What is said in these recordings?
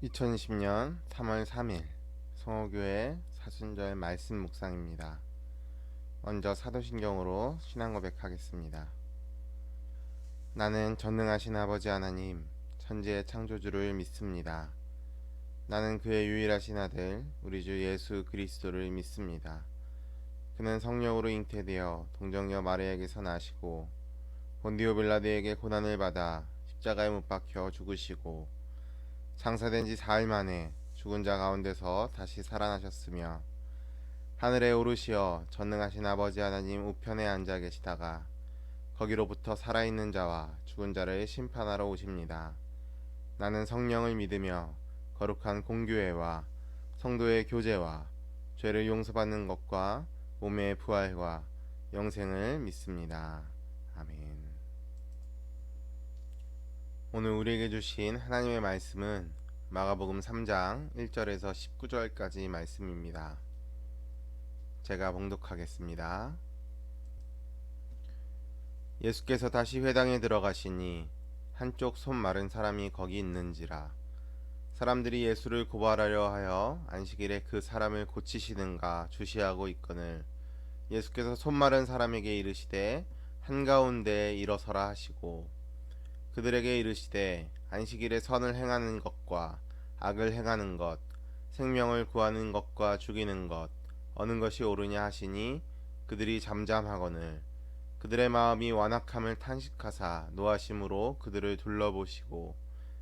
2020년 3월 3일 성호교회 사순절 말씀 묵상입니다. 먼저 사도신경으로 신앙 고백하겠습니다. 나는 전능하신 아버지 하나님, 천지의 창조주를 믿습니다. 나는 그의 유일하신 아들, 우리 주 예수 그리스도를 믿습니다. 그는 성령으로 잉태되어 동정녀 마리아에게서 나시고 본디오 빌라도에게 고난을 받아 십자가에 못 박혀 죽으시고 장사된 지 사흘 만에 죽은 자 가운데서 다시 살아나셨으며 하늘에 오르시어 전능하신 아버지 하나님 우편에 앉아 계시다가 거기로부터 살아있는 자와 죽은 자를 심판하러 오십니다. 나는 성령을 믿으며 거룩한 공교회와 성도의 교제와 죄를 용서받는 것과 몸의 부활과 영생을 믿습니다. 아멘. 오늘 우리에게 주신 하나님의 말씀은 마가복음 3장 1절에서 19절까지 말씀입니다. 제가 봉독하겠습니다. 예수께서 다시 회당에 들어가시니 한쪽 손 마른 사람이 거기 있는지라. 사람들이 예수를 고발하려 하여 안식일에 그 사람을 고치시는가 주시하고 있거늘 예수께서 손 마른 사람에게 이르시되 한가운데에 일어서라 하시고 그들에게 이르시되 안식일에 선을 행하는 것과 악을 행하는 것, 생명을 구하는 것과 죽이는 것 어느 것이 옳으냐 하시니 그들이 잠잠하거늘 그들의 마음이 완악함을 탄식하사 노하심으로 그들을 둘러보시고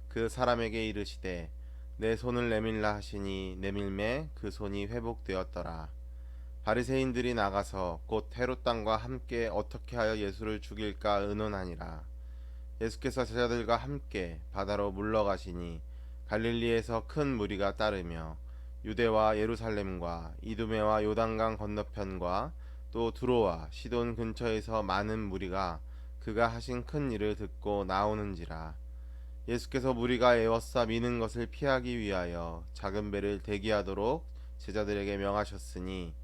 그 사람에게 이르시되 내 손을 내밀라 하시니 내밀매 그 손이 회복되었더라. 바리새인들이 나가서 곧 헤롯 당과 함께 어떻게 하여 예수를 죽일까 의논하니라. 예수께서 제자들과 함께 바다로 물러가시니 갈릴리에서 큰 무리가 따르며 유대와 예루살렘과 이두메와 요단강 건너편과 또 두로와 시돈 근처에서 많은 무리가 그가 하신 큰 일을 듣고 나오는지라. 예수께서 무리가 에워싸 미는 것을 피하기 위하여 작은 배를 대기하도록 제자들에게 명하셨으니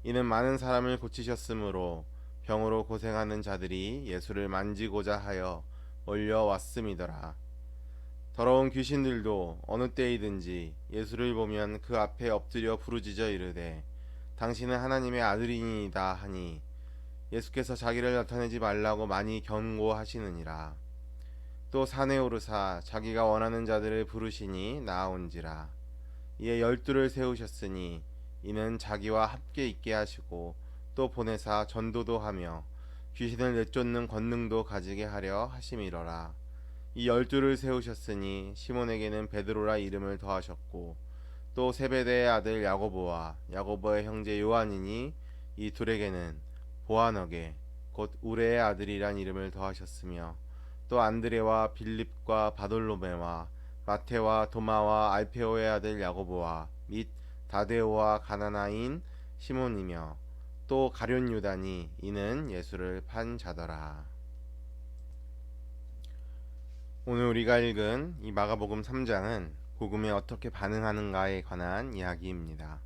이는 많은 사람을 고치셨으므로 병으로 고생하는 자들이 예수를 만지고자 하여 몰려왔음이더라. 더러운 귀신들도 어느 때이든지 예수를 보면 그 앞에 엎드려 부르짖어 이르되 당신은 하나님의 아들이니이다 하니 예수께서 자기를 나타내지 말라고 많이 경고하시느니라. 또 산에 오르사 자기가 원하는 자들을 부르시니 나아온지라. 이에 12를 세우셨으니 이는 자기와 함께 있게 하시고 또 보내사 전도도 하며 귀신을 내쫓는 권능도 가지게 하려 하심이러라. 이 12를 세우셨으니 시몬에게는 베드로라 이름을 더하셨고 또 세베대의 아들 야고보와 야고보의 형제 요한이니 이 둘에게는 보아너게 곧 우레의 아들이란 이름을 더하셨으며 또 안드레와 빌립과 바돌로메와 마테와 도마와 알페오의 아들 야고보와 및 다데오와 가나나인 시몬이며 또 가룟 유다니 이는 예수를 판 자더라. 오늘 우리가 읽은 이 마가복음 3장은 복음에 어떻게 반응하는가에 관한 이야기입니다.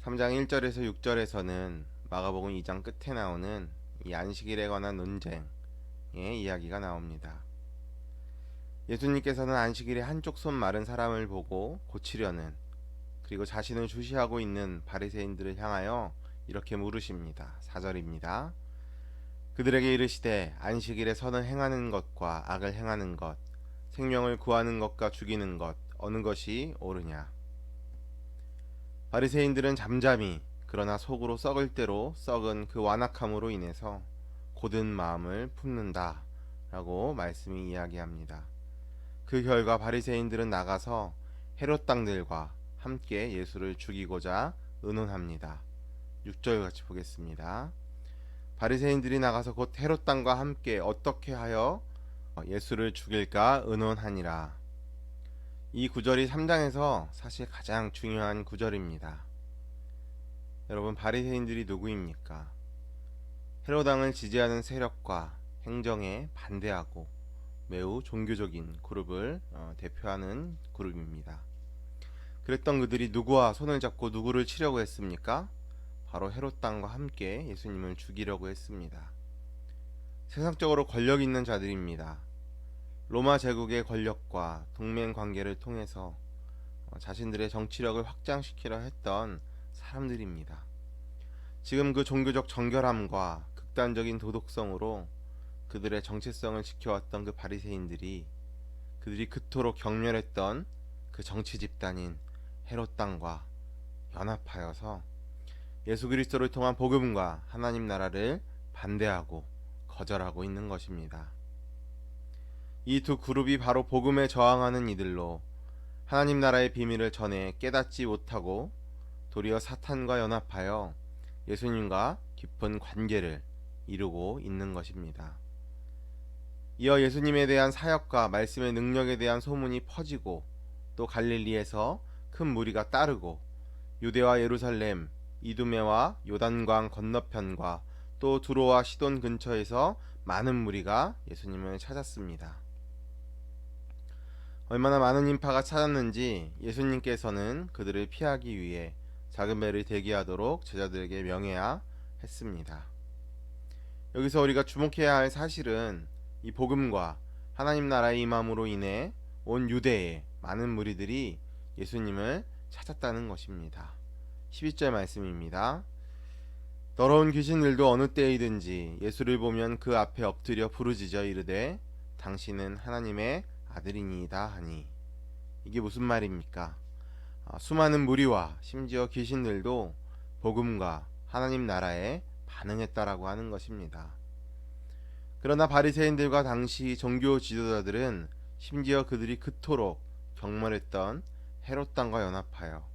3장 1절에서 6절에서는 마가복음 2장 끝에 나오는 이 안식일에 관한 논쟁의 이야기가 나옵니다. 예수님께서는 안식일에 한쪽 손 마른 사람을 보고 고치려는 그리고 자신을 주시하고 있는 바리새인들을 향하여 이렇게 물으십니다. 4절입니다. 그들에게 이르시되 안식일에 선을 행하는 것과 악을 행하는 것, 생명을 구하는 것과 죽이는 것 어느 것이 옳으냐. 바리새인들은 잠잠히 그러나 속으로 썩을 대로 썩은 그 완악함으로 인해서 고든 마음을 품는다 라고 말씀이 이야기합니다. 그 결과 바리새인들은 나가서 헤롯 당들과 함께 예수를 죽이고자 의논합니다. 6절 같이 보겠습니다. 바리새인들이 나가서 곧 헤롯 당과 함께 어떻게 하여 예수를 죽일까 의논하니라. 이 구절이 3장에서 사실 가장 중요한 구절입니다. 여러분, 바리새인들이 누구입니까? 헤롯 왕을 지지하는 세력과 행정에 반대하고 매우 종교적인 그룹을 대표하는 그룹입니다. 그랬던 그들이 누구와 손을 잡고 누구를 치려고 했습니까? 바로 헤롯 당과 함께 예수님을 죽이려고 했습니다. 세상적으로 권력 있는 자들입니다. 로마 제국의 권력과 동맹 관계를 통해서 자신들의 정치력을 확장시키려 했던 사람들입니다. 지금 그 종교적 정결함과 극단적인 도덕성으로 그들의 정체성을 지켜왔던 그 바리새인들이 그들이 그토록 경멸했던 그 정치 집단인 헤롯 당과 연합하여서 예수 그리스도를 통한 복음과 하나님 나라를 반대하고 거절하고 있는 것입니다. 이 두 그룹이 바로 복음에 저항하는 이들로 하나님 나라의 비밀을 전해 깨닫지 못하고 도리어 사탄과 연합하여 예수님과 깊은 관계를 이루고 있는 것입니다. 이어 예수님에 대한 사역과 말씀의 능력에 대한 소문이 퍼지고 또 갈릴리에서 큰 무리가 따르고 유대와 예루살렘, 이두메와 요단강 건너편과 또 두로와 시돈 근처에서 많은 무리가 예수님을 찾았습니다. 얼마나 많은 인파가 찾았는지 예수님께서는 그들을 피하기 위해 작은 배를 대기하도록 제자들에게 명해야 했습니다. 여기서 우리가 주목해야 할 사실은 이 복음과 하나님 나라의 임함으로 인해 온 유대에 많은 무리들이 예수님을 찾았다는 것입니다. 12절 말씀입니다. 더러운 귀신들도 어느 때이든지 예수를 보면 그 앞에 엎드려 부르짖어 이르되 당신은 하나님의 아들이니이다 하니. 이게 무슨 말입니까? 수많은 무리와 심지어 귀신들도 복음과 하나님 나라에 반응했다라고 하는 것입니다. 그러나 바리새인들과 당시 종교 지도자들은 심지어 그들이 그토록 경멸했던 헤롯 당과 연합하여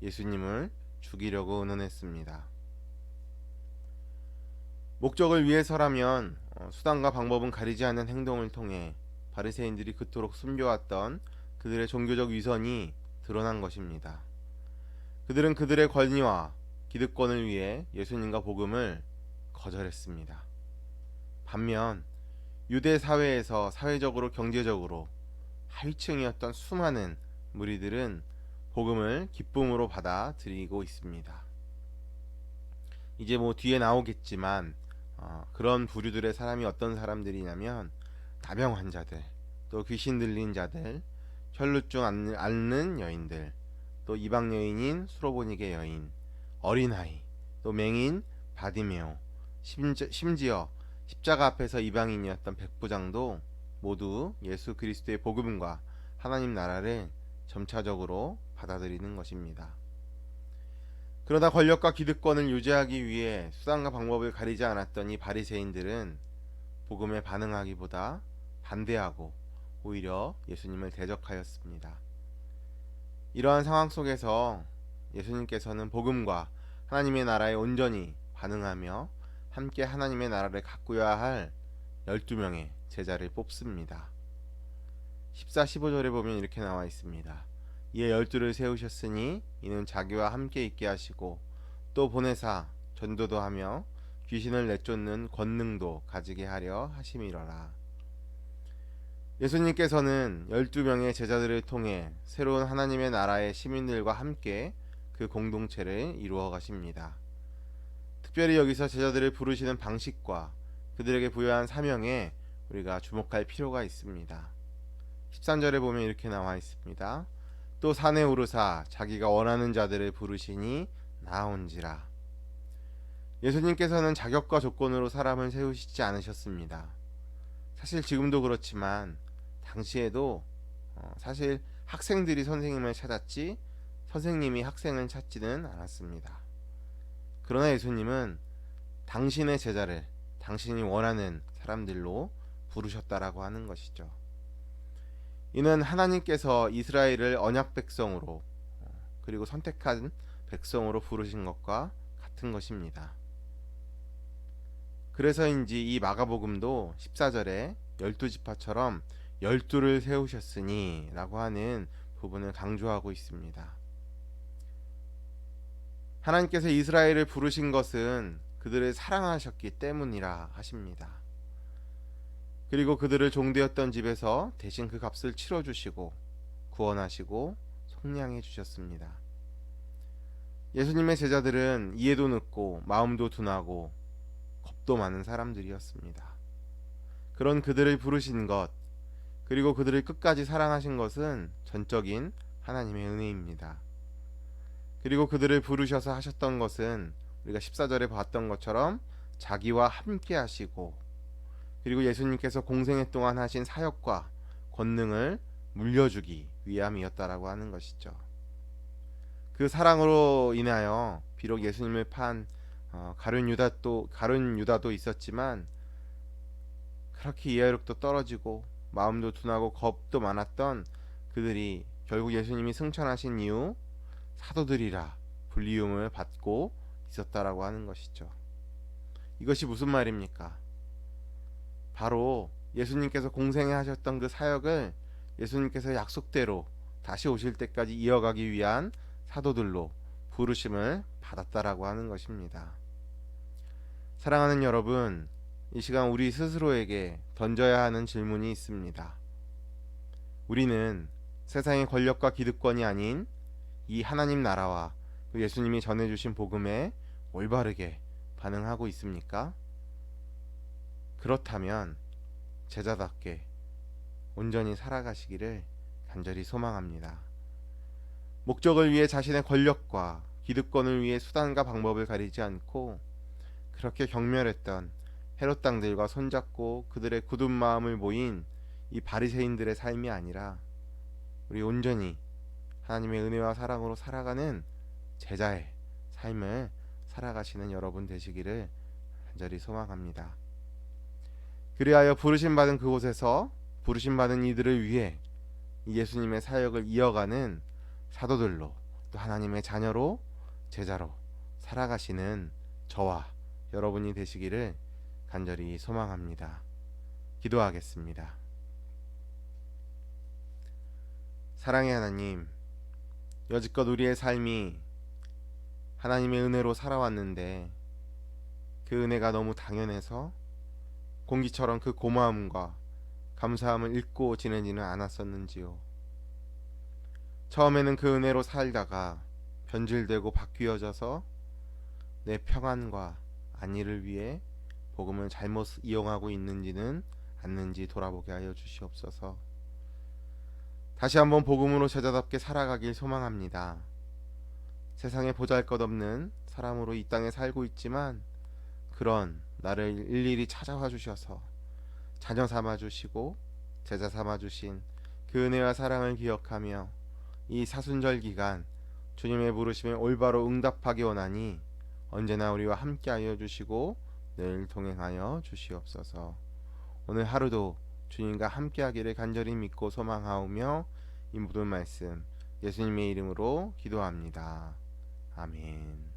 예수님을 죽이려고 의논했습니다. 목적을 위해서라면 수단과 방법은 가리지 않는 행동을 통해 바리새인들이 그토록 숨겨왔던 그들의 종교적 위선이 드러난 것입니다. 그들은 그들의 권위와 기득권을 위해 예수님과 복음을 거절했습니다. 반면 유대 사회에서 사회적으로 경제적으로 하위층이었던 수많은 무리들은 복음을 기쁨으로 받아들이고 있습니다. 이제 뒤에 나오겠지만 그런 부류들의 사람이 어떤 사람들이냐면 나병 환자들, 또 귀신 들린 자들, 혈루증 앓는 여인들, 또 이방 여인인 수로보니게 여인, 어린아이, 또 맹인 바디메오, 심지어 십자가 앞에서 이방인이었던 백부장도 모두 예수 그리스도의 복음과 하나님 나라를 점차적으로 받아들이는 것입니다. 그러다 권력과 기득권을 유지하기 위해 수단과 방법을 가리지 않았던 이 바리새인들은 복음에 반응하기보다 반대하고 오히려 예수님을 대적하였습니다. 이러한 상황 속에서 예수님께서는 복음과 하나님의 나라에 온전히 반응하며 함께 하나님의 나라를 가꾸어야 할 12명의 제자를 뽑습니다. 14, 15절에 보면 이렇게 나와 있습니다. 이에 12를 세우셨으니 이는 자기와 함께 있게 하시고 또 보내사 전도도 하며 귀신을 내쫓는 권능도 가지게 하려 하심이러라. 예수님께서는 12명의 제자들을 통해 새로운 하나님의 나라의 시민들과 함께 그 공동체를 이루어 가십니다. 특별히 여기서 제자들을 부르시는 방식과 그들에게 부여한 사명에 우리가 주목할 필요가 있습니다. 13절에 보면 이렇게 나와 있습니다. 또 산에 오르사 자기가 원하는 자들을 부르시니 나온지라. 예수님께서는 자격과 조건으로 사람을 세우시지 않으셨습니다. 사실 지금도 그렇지만 당시에도 사실 학생들이 선생님을 찾았지 선생님이 학생을 찾지는 않았습니다. 그러나 예수님은 당신의 제자를 당신이 원하는 사람들로 부르셨다라고 하는 것이죠. 이는 하나님께서 이스라엘을 언약 백성으로 그리고 선택한 백성으로 부르신 것과 같은 것입니다. 그래서인지 이 마가복음도 14절에 12지파처럼 12를 세우셨으니 라고 하는 부분을 강조하고 있습니다. 하나님께서 이스라엘을 부르신 것은 그들을 사랑하셨기 때문이라 하십니다. 그리고 그들을 종되었던 집에서 대신 그 값을 치러주시고 구원하시고 속량해 주셨습니다. 예수님의 제자들은 이해도 늦고 마음도 둔하고 겁도 많은 사람들이었습니다. 그런 그들을 부르신 것, 그리고 그들을 끝까지 사랑하신 것은 전적인 하나님의 은혜입니다. 그리고 그들을 부르셔서 하셨던 것은 우리가 14절에 봤던 것처럼 자기와 함께 하시고, 그리고 예수님께서 공생애 동안 하신 사역과 권능을 물려주기 위함이었다라고 하는 것이죠. 그 사랑으로 인하여 비록 예수님을 판 가룟 유다도 있었지만, 그렇게 이해력도 떨어지고 마음도 둔하고 겁도 많았던 그들이 결국 예수님이 승천하신 이후 사도들이라 불리움을 받고 있었다라고 하는 것이죠. 이것이 무슨 말입니까? 바로 예수님께서 공생애 하셨던 그 사역을 예수님께서 약속대로 다시 오실 때까지 이어가기 위한 사도들로 부르심을 받았다라고 하는 것입니다. 사랑하는 여러분, 이 시간 우리 스스로에게 던져야 하는 질문이 있습니다. 우리는 세상의 권력과 기득권이 아닌 이 하나님 나라와 예수님이 전해주신 복음에 올바르게 반응하고 있습니까? 그렇다면 제자답게 온전히 살아가시기를 간절히 소망합니다. 목적을 위해 자신의 권력과 기득권을 위해 수단과 방법을 가리지 않고 그렇게 경멸했던 헤롯 당들과 손잡고 그들의 굳은 마음을 모인 이 바리새인들의 삶이 아니라 우리 온전히 하나님의 은혜와 사랑으로 살아가는 제자의 삶을 살아가시는 여러분 되시기를 간절히 소망합니다. 그리하여 부르심받은 그곳에서 부르심받은 이들을 위해 예수님의 사역을 이어가는 사도들로, 또 하나님의 자녀로, 제자로 살아가시는 저와 여러분이 되시기를 간절히 소망합니다. 기도하겠습니다. 사랑의 하나님, 여지껏 우리의 삶이 하나님의 은혜로 살아왔는데 그 은혜가 너무 당연해서 공기처럼 그 고마움과 감사함을 잊고 지내지는 않았었는지요. 처음에는 그 은혜로 살다가 변질되고 바뀌어져서 내 평안과 안위를 위해 복음을 잘못 이용하고 있는지는 않는지 돌아보게 하여 주시옵소서. 다시 한번 복음으로 제자답게 살아가길 소망합니다. 세상에 보잘것없는 사람으로 이 땅에 살고 있지만 그런 나를 일일이 찾아와 주셔서 자녀 삼아 주시고 제자 삼아 주신 그 은혜와 사랑을 기억하며 이 사순절 기간 주님의 부르심에 올바로 응답하기 원하니 언제나 우리와 함께하여 주시고 늘 동행하여 주시옵소서. 오늘 하루도 주님과 함께하기를 간절히 믿고 소망하오며 이 모든 말씀 예수님의 이름으로 기도합니다. 아멘.